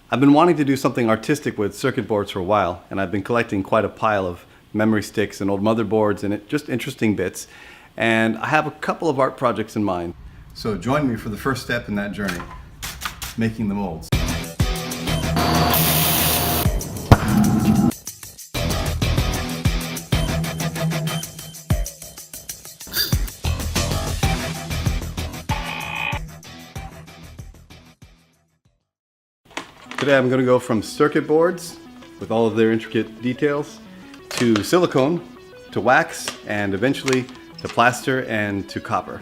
I've been wanting to do something artistic with circuit boards for a while, and I've been collecting quite a pile of memory sticks and old motherboards and just interesting bits. And I have a couple of art projects in mind. So join me for the first step in that journey, making the molds. Today I'm going to go from circuit boards with all of their intricate details to silicone, to wax, and eventually to plaster and to copper.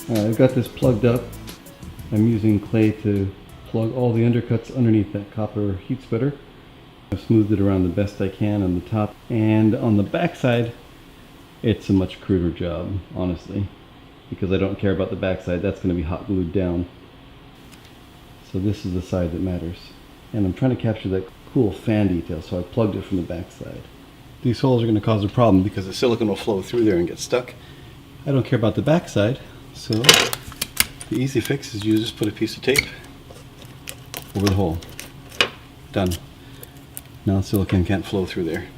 I've got this plugged up. I'm using clay to plug all the undercuts underneath that copper heat spreader. I've smoothed it around the best I can on the top, and on the back side it's a much cruder job, honestly, because I don't care about the back side. That's going to be hot glued down. So this is the side that matters, and I'm trying to capture that cool fan detail, so I plugged it from the back side. These holes are going to cause a problem because the silicone will flow through there and get stuck. I don't care about the back side. So the easy fix is you just put a piece of tape over the hole. Done. Now silicone can't flow through there.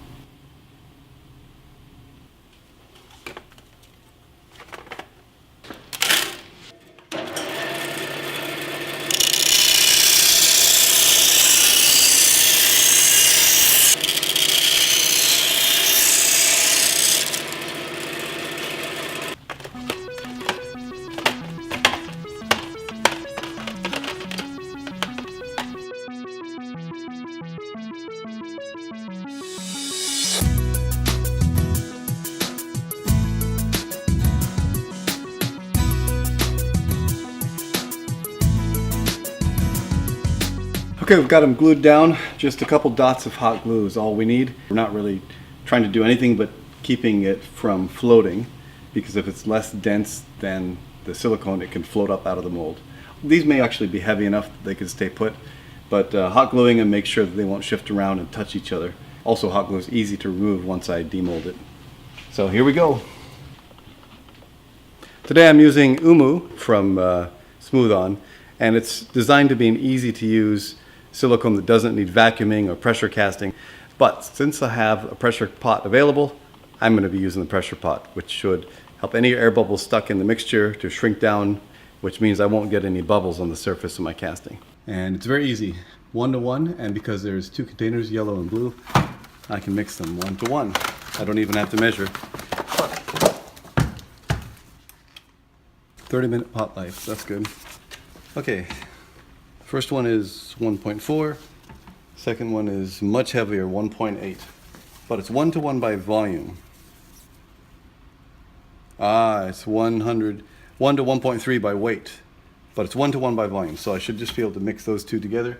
Okay, we've got them glued down. Just a couple dots of hot glue is all we need. We're not really trying to do anything but keeping it from floating, because if it's less dense than the silicone, it can float up out of the mold. These may actually be heavy enough that they can stay put, but hot gluing them makes sure that they won't shift around and touch each other. Also, hot glue is easy to remove once I demold it. So here we go. Today I'm using Umu from Smooth On, and it's designed to be an easy to use silicone that doesn't need vacuuming or pressure casting. But since I have a pressure pot available, I'm going to be using the pressure pot, which should help any air bubbles stuck in the mixture to shrink down, which means I won't get any bubbles on the surface of my casting. And it's very easy, 1-to-1, and because there's two containers, yellow and blue, I can mix them 1-to-1. I don't even have to measure. 30-minute pot life, that's good. Okay. First one is 1.4, second one is much heavier, 1.8, but it's 1-to-1 by volume. It's 1 to 1.3 by weight, but it's 1-to-1 by volume, so I should just be able to mix those two together.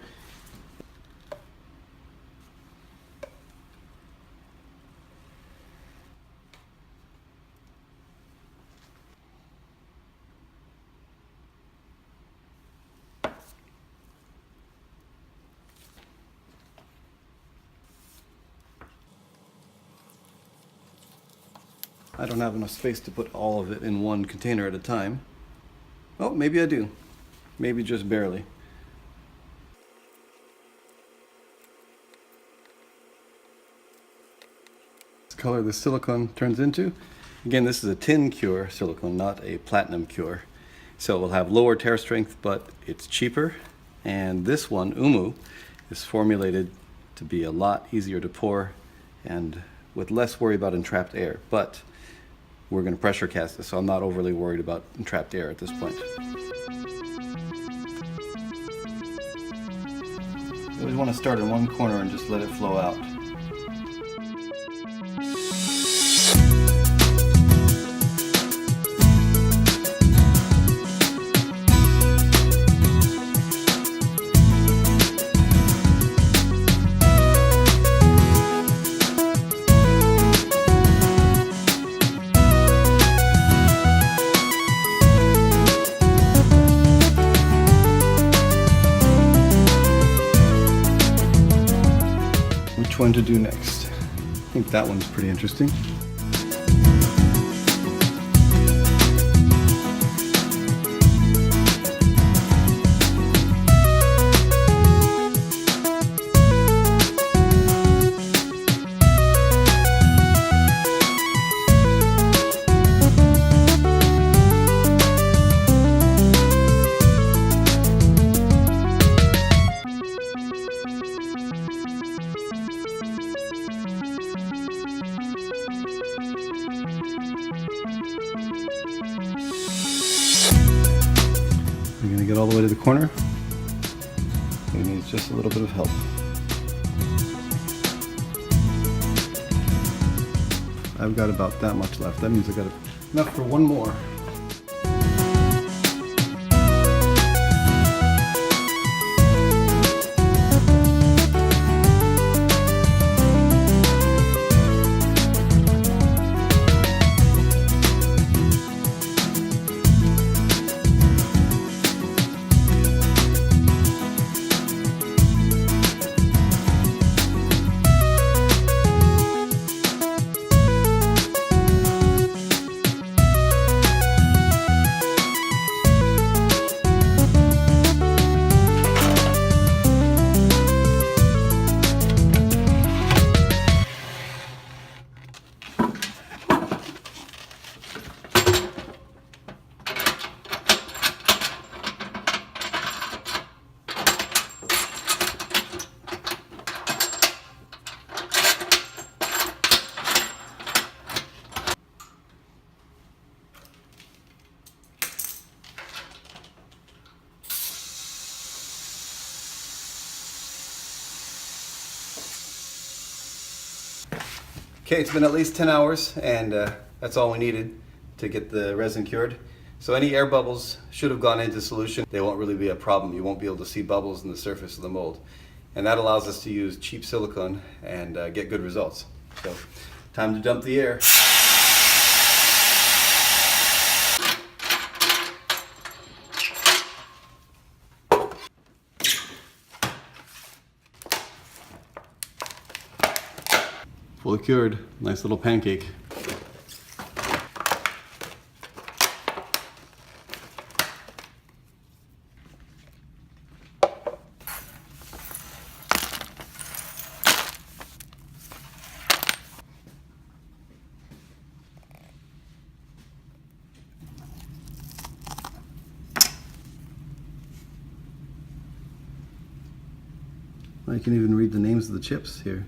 I don't have enough space to put all of it in one container at a time. Oh, maybe I do. Maybe just barely. This color the silicone turns into. Again, this is a tin cure silicone, not a platinum cure. So it will have lower tear strength, but it's cheaper. And this one, Umu, is formulated to be a lot easier to pour and with less worry about entrapped air. But we're going to pressure cast this, so I'm not overly worried about entrapped air at this point. You always want to start in one corner and just let it flow out. Which one to do next? I think that one's pretty interesting. You're going to get all the way to the corner. It needs just a little bit of help. I've got about that much left. That means I've got enough for one more. Okay, it's been at least 10 hours, and that's all we needed to get the resin cured. So any air bubbles should have gone into solution. They won't really be a problem. You won't be able to see bubbles in the surface of the mold. And that allows us to use cheap silicone and get good results. So, time to dump the air. Fully cured, nice little pancake. I can even read the names of the chips here.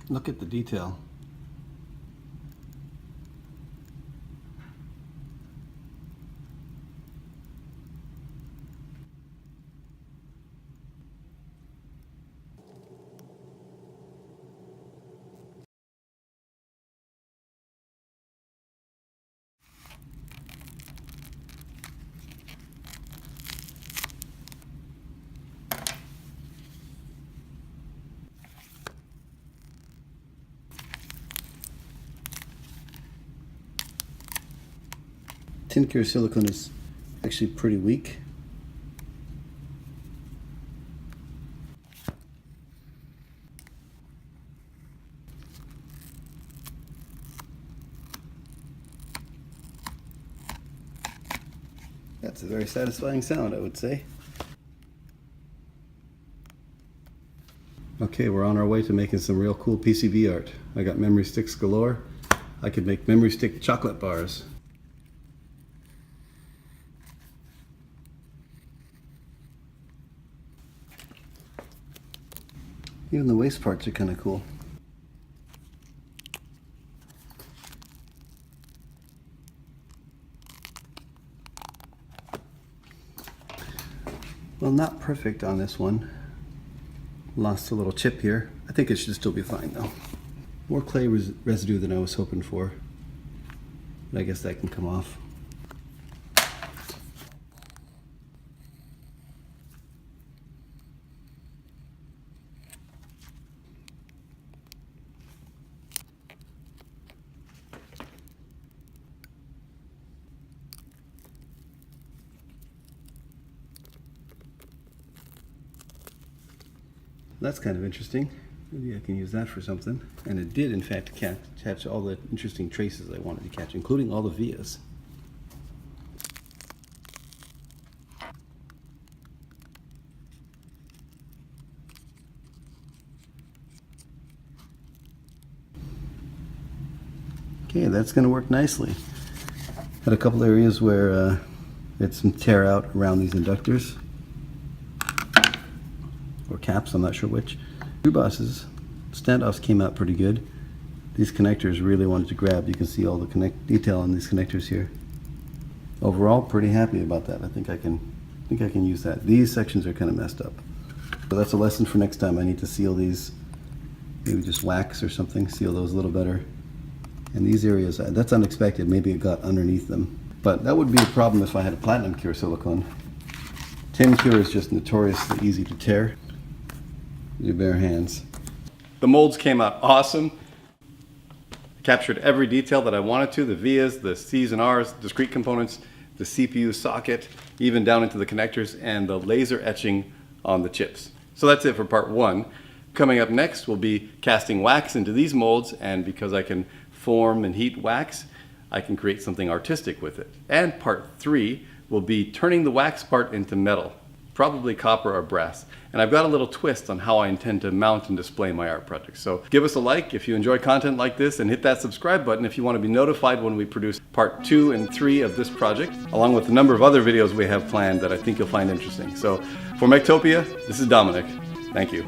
Look at the detail. Tin cure silicone is actually pretty weak. That's a very satisfying sound, I would say. Okay, we're on our way to making some real cool PCB art. I got memory sticks galore. I could make memory stick chocolate bars. Even the waste parts are kind of cool. Well, not perfect on this one. Lost a little chip here. I think it should still be fine though. More clay residue than I was hoping for. But I guess that can come off. That's kind of interesting. Maybe I can use that for something. And it did, in fact, catch all the interesting traces I wanted to catch, including all the vias. Okay, that's going to work nicely. Had a couple areas where it's some tear out around these inductors. Or caps, I'm not sure which. Screw bosses, standoffs came out pretty good. These connectors really wanted to grab. You can see all the detail on these connectors here. Overall, pretty happy about that. I think I can use that. These sections are kind of messed up. So that's a lesson for next time. I need to seal these, maybe just wax or something, seal those a little better. And these areas, that's unexpected. Maybe it got underneath them. But that would be a problem if I had a platinum cure silicone. Tin cure is just notoriously easy to tear. Your bare hands. The molds came out awesome. Captured every detail that I wanted to, the vias, the C's and R's, discrete components, the CPU socket, even down into the connectors and the laser etching on the chips. So that's it for part one. Coming up next will be casting wax into these molds, and because I can form and heat wax, I can create something artistic with it. And part three will be turning the wax part into metal, probably copper or brass. And I've got a little twist on how I intend to mount and display my art projects. So give us a like if you enjoy content like this, and hit that subscribe button if you want to be notified when we produce part 2 and 3 of this project, along with a number of other videos we have planned that I think you'll find interesting. So for Mechtopia, this is Dominic. Thank you.